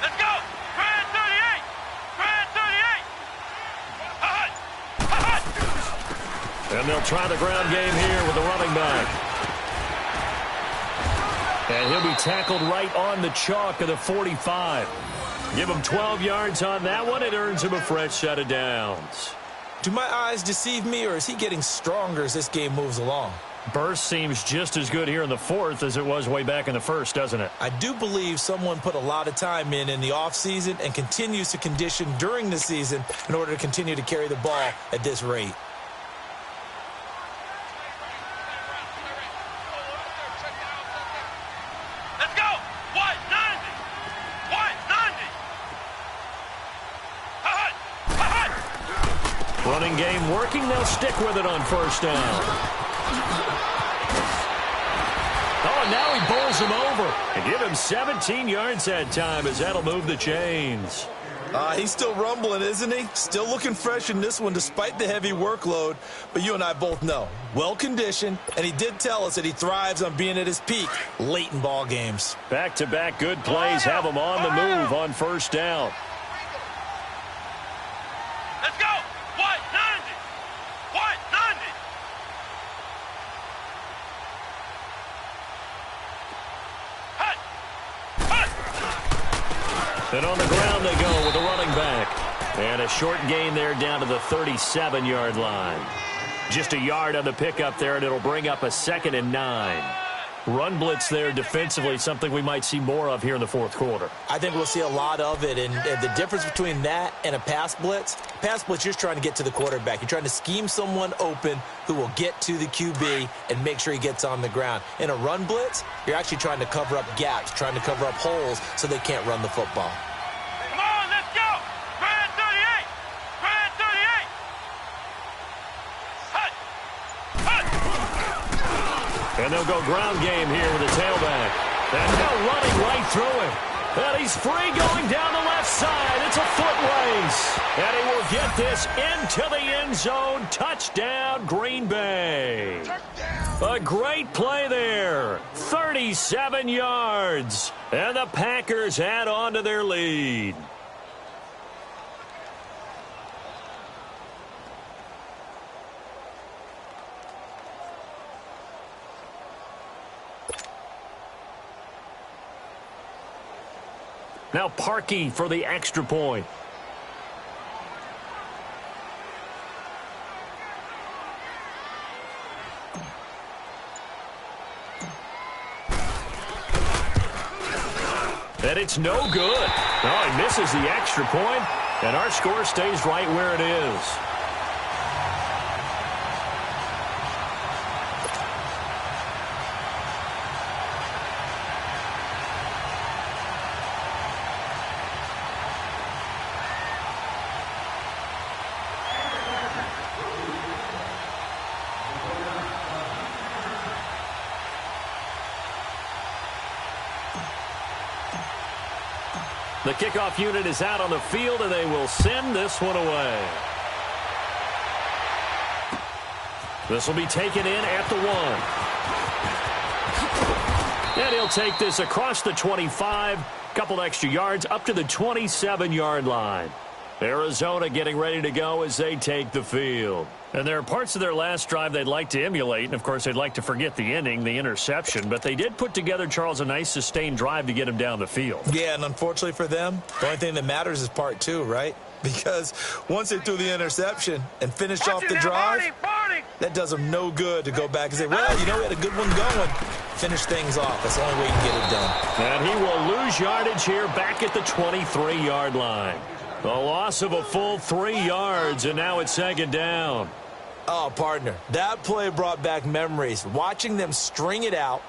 Speaker 3: Let's go. Brand 38. Brand 38. Hut. Hut.
Speaker 1: And they'll try the ground game here with the running back. And he'll be tackled right on the chalk of the 45. Give him 12 yards on that one. It earns him a fresh set of downs.
Speaker 2: Do my eyes deceive me, or is he getting stronger as this game moves along?
Speaker 1: Burst seems just as good here in the 4th as it was way back in the 1st, doesn't it?
Speaker 2: I do believe someone put a lot of time in the offseason and continues to condition during the season in order to continue to carry the ball at this rate.
Speaker 3: Let's go. White 90. White 90. Hut. Hut.
Speaker 1: Running game working. They'll stick with it on first down. Oh, and now he bowls him over. And give him 17 yards that time as that'll move the chains.
Speaker 2: He's still rumbling, isn't he? Still looking fresh in this one despite the heavy workload. But you and I both know, well-conditioned, and he did tell us that he thrives on being at his peak late in ball games.
Speaker 1: Back-to-back good plays have him on the move on first down.
Speaker 3: Let's go. White 90. White 90. Hut. Hut.
Speaker 1: And on the ground they go with the running back. And a short gain there down to the 37-yard line. Just a yard on the pickup there, and it'll bring up a 2nd and 9. Run blitz there defensively, something we might see more of here in the 4th quarter.
Speaker 2: I think we'll see a lot of it, and the difference between that and a pass blitz, you're just trying to get to the quarterback. You're trying to scheme someone open who will get to the QB and make sure he gets on the ground. In a run blitz, you're actually trying to cover up gaps, trying to cover up holes so they can't run the football.
Speaker 3: Come on, let's go. Brand 38. Brand 38. Hut. Hut.
Speaker 1: And they'll go ground game here with the tailback. And they're running right through him. And he's free going down the left side. It's a foot race. And he will get this into the end zone. Touchdown, Green Bay. A great play there. 37 yards. And the Packers add on to their lead. Now Parkey for the extra point. And it's no good. Oh, he misses the extra point, and our score stays right where it is. The kickoff unit is out on the field, and they will send this one away. This will be taken in at the 1. And he'll take this across the 25, couple extra yards up to the 27-yard line. Arizona getting ready to go as they take the field. And there are parts of their last drive they'd like to emulate, and of course they'd like to forget the ending, the interception, but they did put together, Charles, a nice sustained drive to get him down the field.
Speaker 2: Yeah, and unfortunately for them, the only thing that matters is part 2, right? Because once they threw the interception and finished off the drive, that does them no good to go back and say, well, you know, we had a good one going. Finish things off. That's the only way you can get it done.
Speaker 1: And he will lose yardage here back at the 23-yard line. A loss of a full 3 yards, and now it's second down.
Speaker 2: Oh, partner, that play brought back memories. Watching them string it out,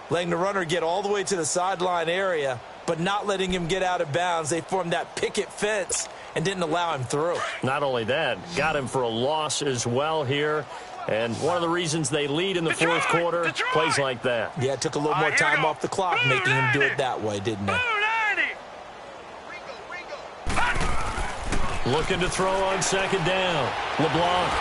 Speaker 2: letting the runner get all the way to the sideline area, but not letting him get out of bounds. They formed that picket fence and didn't allow him through.
Speaker 1: Not only that, got him for a loss as well here. And one of the reasons they lead in the fourth quarter, plays like that.
Speaker 2: Yeah, it took a little more time off the clock, making him do it that way, didn't it?
Speaker 1: Looking to throw on second down. LeBlanc,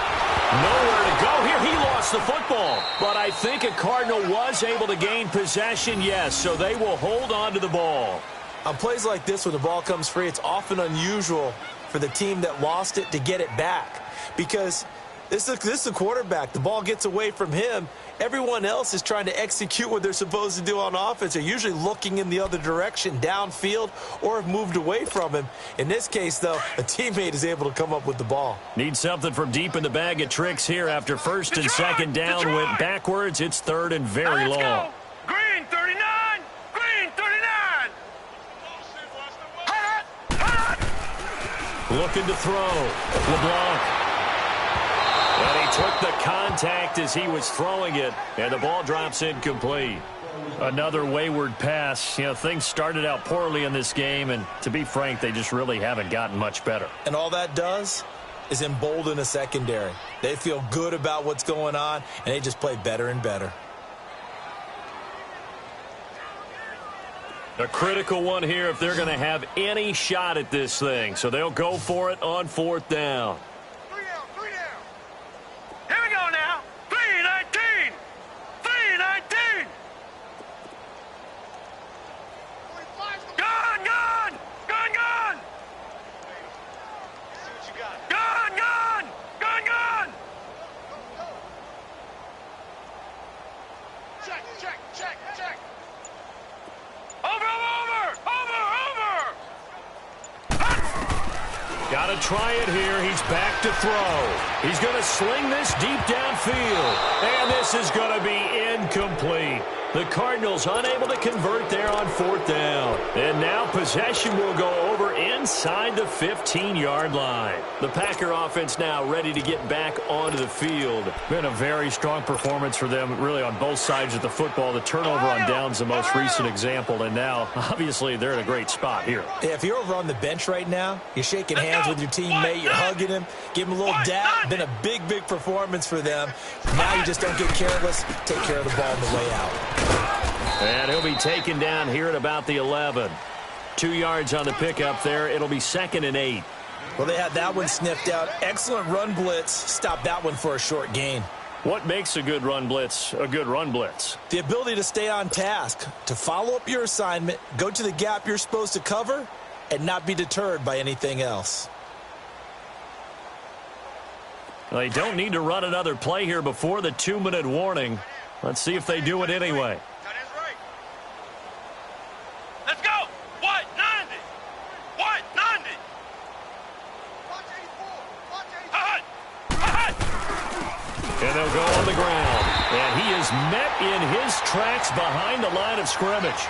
Speaker 1: nowhere to go here. He lost the football. But I think a Cardinal was able to gain possession, yes, so they will hold on to the ball.
Speaker 2: On plays like this, when the ball comes free, it's often unusual for the team that lost it to get it back. Because this is the quarterback. The ball gets away from him. Everyone else is trying to execute what they're supposed to do on offense. They're usually looking in the other direction, downfield, or have moved away from him. In this case, though, a teammate is able to come up with the ball.
Speaker 1: Need something from deep in the bag of tricks here after first and second down went backwards. It's third and very long.
Speaker 3: Go. Green 39. Green 39.
Speaker 1: Looking to throw. LeBlanc. And he took the contact as he was throwing it, and the ball drops incomplete. Another wayward pass. You know, things started out poorly in this game, and to be frank, they just really haven't gotten much better.
Speaker 2: And all that does is embolden a secondary. They feel good about what's going on, and they just play better and better.
Speaker 1: A critical one here if they're going to have any shot at this thing. So they'll go for it on fourth down.
Speaker 3: Here we go now. 3-19. 3-19. Gone, gone. Gone, gone. Gone, gone. Gone, gone. Check, check, check, check. Over, over, over, over.
Speaker 1: Got to try it here. He's back to throw. He's going to sling this deep downfield. And this is going to be incomplete. The Cardinals unable to convert there on fourth down. And now possession will go over inside the 15-yard line. The Packer offense now ready to get back onto the field. Been a very strong performance for them, really, on both sides of the football. The turnover on downs the most recent example. And now, obviously, they're in a great spot here.
Speaker 2: Yeah, if you're over on the bench right now, you're shaking hands with your teammate, you're hugging him, give him a little dap. Been a big, big performance for them. Now you just don't get careless. Take care of the ball on the way out.
Speaker 1: And he'll be taken down here at about the 11. 2 yards on the pickup there. It'll be 2nd and 8.
Speaker 2: Well, they had that one sniffed out. Excellent run blitz. Stop that one for a short gain.
Speaker 1: What makes a good run blitz a good run blitz?
Speaker 2: The ability to stay on task, to follow up your assignment, go to the gap you're supposed to cover, and not be deterred by anything else.
Speaker 1: They don't need to run another play here before the 2-minute warning. Let's see if they do it anyway.
Speaker 3: Let's go. What? 90.
Speaker 1: And they'll go on the ground. And he is met in his tracks behind the line of scrimmage.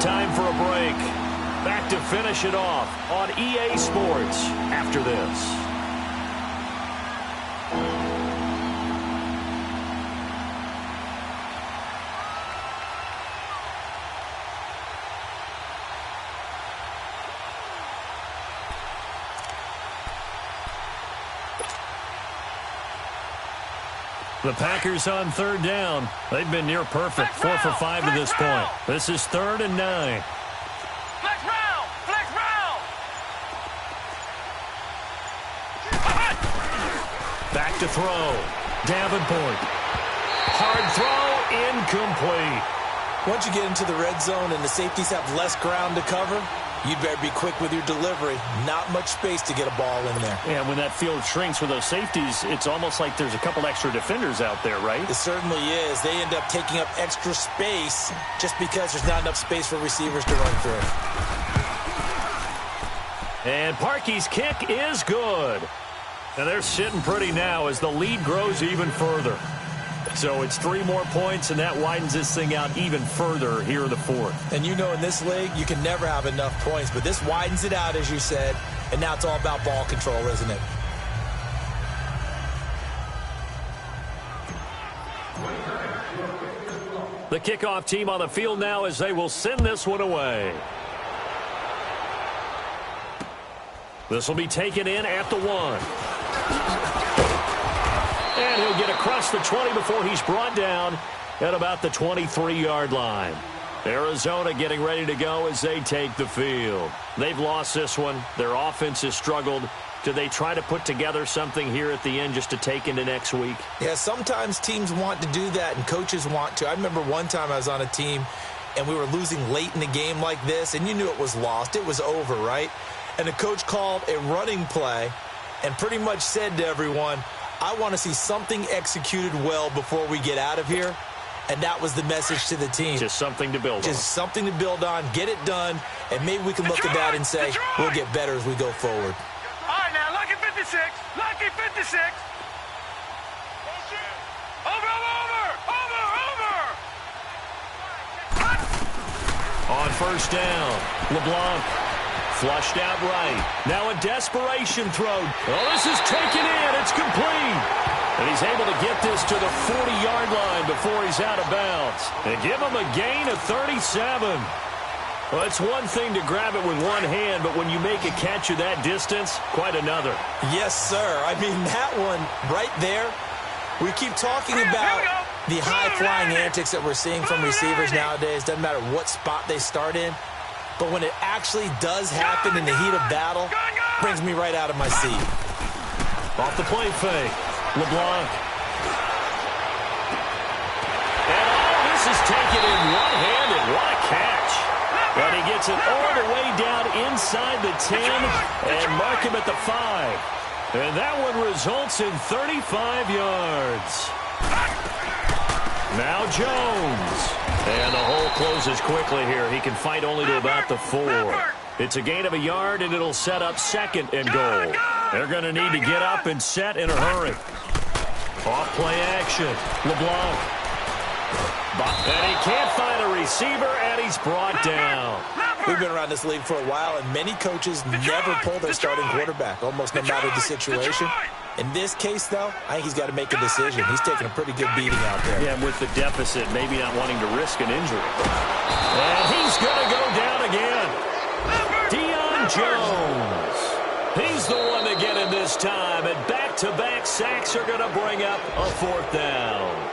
Speaker 1: Time for a break. Back to finish it off on EA Sports after this. The Packers on third down. They've been near perfect, 4 for 5 to this point. This is 3rd and 9.
Speaker 3: Flex round! Flex round!
Speaker 1: Back to throw. Davenport. Hard throw, incomplete.
Speaker 2: Once you get into the red zone and the safeties have less ground to cover, you better be quick with your delivery. Not much space to get a ball in there.
Speaker 1: And when that field shrinks with those safeties, it's almost like there's a couple extra defenders out there, right?
Speaker 2: It certainly is. They end up taking up extra space just because there's not enough space for receivers to run through.
Speaker 1: And Parkey's kick is good. And they're sitting pretty now as the lead grows even further. So it's 3 more points, and that widens this thing out even further here in the 4th.
Speaker 2: And you know in this league, you can never have enough points, but this widens it out, as you said, and now it's all about ball control, isn't it?
Speaker 1: The kickoff team on the field now as they will send this one away. This will be taken in at the 1. And he'll get across the 20 before he's brought down at about the 23-yard line. Arizona getting ready to go as they take the field. They've lost this one. Their offense has struggled. Do they try to put together something here at the end just to take into next week?
Speaker 2: Yeah, sometimes teams want to do that and coaches want to. I remember one time I was on a team and we were losing late in the game like this, and you knew it was lost. It was over, right? And the coach called a running play and pretty much said to everyone, I want to see something executed well before we get out of here. And that was the message to the team.
Speaker 1: Just something to build on.
Speaker 2: Just something to build on, get it done, and maybe we can look at that and say, we'll get better as we go forward.
Speaker 3: All right, now, lucky 56. Lucky 56. Over, over, over, over.
Speaker 1: On first down, LeBlanc flushed out right. Now a desperation throw. Oh, this is taken in. It's complete. And he's able to get this to the 40-yard line before he's out of bounds. And give him a gain of 37. Well, it's one thing to grab it with one hand, but when you make a catch of that distance, quite another.
Speaker 2: Yes, sir. I mean, that one right there, we keep talking about the high-flying antics that we're seeing from receivers nowadays. Doesn't matter what spot they start in. But when it actually does happen in the heat of battle, brings me right out of my seat.
Speaker 1: Off the play fake. LeBlanc. And this is taken in one-handed. What a catch. And he gets it all the way down inside the 10 and mark him at the 5. And that one results in 35 yards. Now Jones. And the hole closes quickly here. He can fight only to about the 4. It's a gain of a yard, and it'll set up 2nd and goal. They're going to need to get up and set in a hurry. Off play action. LeBlanc. And he can't find a receiver, and he's brought down.
Speaker 2: We've been around this league for a while, and many coaches never pull their starting quarterback, almost no matter the situation. In this case, though, I think he's got to make a decision. He's taking a pretty good beating out there.
Speaker 1: Yeah, with the deficit, maybe not wanting to risk an injury. And he's going to go down again. Deion Jones. He's the one to get in this time, and back-to-back sacks are going to bring up a 4th down.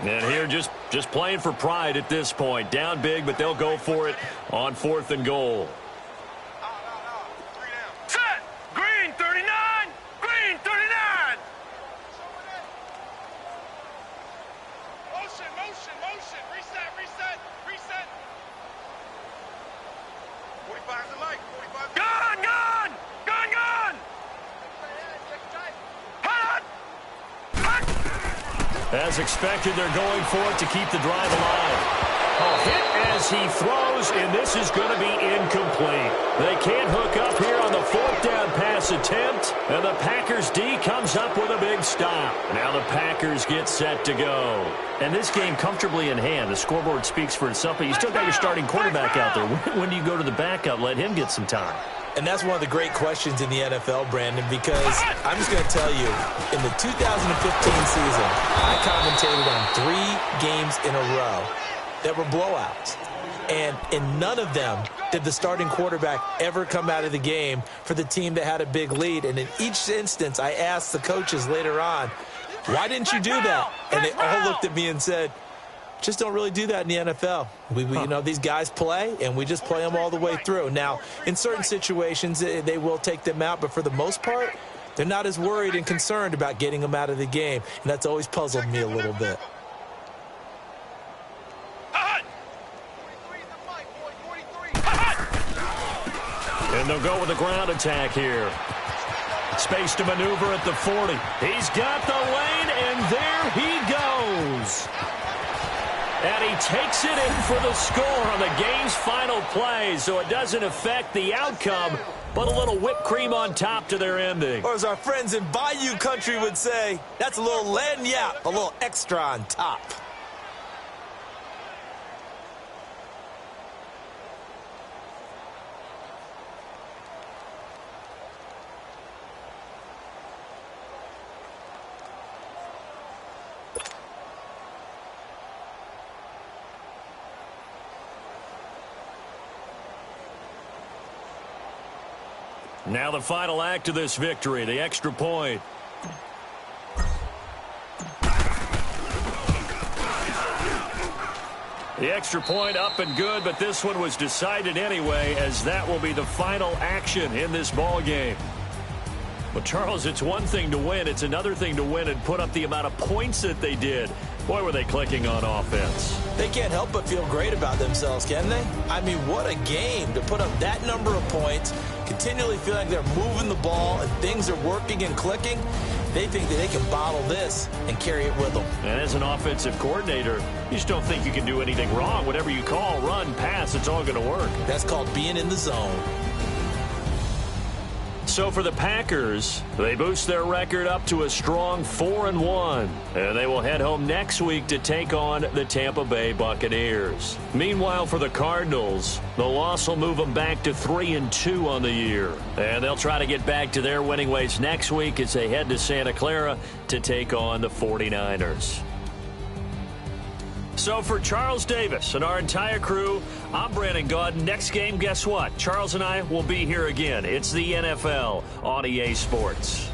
Speaker 1: And here just playing for pride at this point. Down big, but they'll go for it on 4th and goal.
Speaker 3: Set. Green 39. Green 39. Motion, motion, motion. Reset, reset, reset. 45 is the light. 45. Gun, gun. Gun, gun. Hot. Hot.
Speaker 1: As expected, they're going for it to keep the drive alive. A hit as he throws, and this is going to be incomplete. They can't hook up here on the fourth down pass attempt, and the Packers D comes up with a big stop. Now the Packers get set to go. And this game comfortably in hand. The scoreboard speaks for itself, but you still got your starting quarterback out there. When do you go to the backup? Let him get some time.
Speaker 2: And that's one of the great questions in the NFL, Brandon, because I'm just going to tell you, in the 2015 season, I commentated on 3 games in a row that were blowouts. And in none of them did the starting quarterback ever come out of the game for the team that had a big lead. And in each instance, I asked the coaches later on, why didn't you do that? And they all looked at me and said, just don't really do that in the NFL. You know, these guys play, and we just play them all the way through. Now, in certain situations, they will take them out, but for the most part, they're not as worried and concerned about getting them out of the game. And that's always puzzled me a little bit.
Speaker 1: And they'll go with a ground attack here. Space to maneuver at the 40. He's got the lane, and there he goes. And he takes it in for the score on the game's final play, so it doesn't affect the outcome, but a little whipped cream on top to their ending.
Speaker 2: Or as our friends in Bayou Country would say, that's a little lagniappe, a little extra on top.
Speaker 1: Now the final act of this victory, the extra point. The extra point up and good, but this one was decided anyway, as that will be the final action in this ball game. Well, Charles, it's one thing to win. It's another thing to win and put up the amount of points that they did. Boy, were they clicking on offense.
Speaker 2: They can't help but feel great about themselves, can they? I mean, what a game to put up that number of points, continually feel like they're moving the ball and things are working and clicking. They think that they can bottle this and carry it with them.
Speaker 1: And as an offensive coordinator, you just don't think you can do anything wrong. Whatever you call, run, pass, it's all going to work.
Speaker 2: That's called being in the zone.
Speaker 1: So for the Packers, they boost their record up to a strong 4-1. And they will head home next week to take on the Tampa Bay Buccaneers. Meanwhile, for the Cardinals, the loss will move them back to 3-2 on the year. And they'll try to get back to their winning ways next week as they head to Santa Clara to take on the 49ers. So for Charles Davis and our entire crew, I'm Brandon Gaudin. Next game, guess what? Charles and I will be here again. It's the NFL on EA Sports.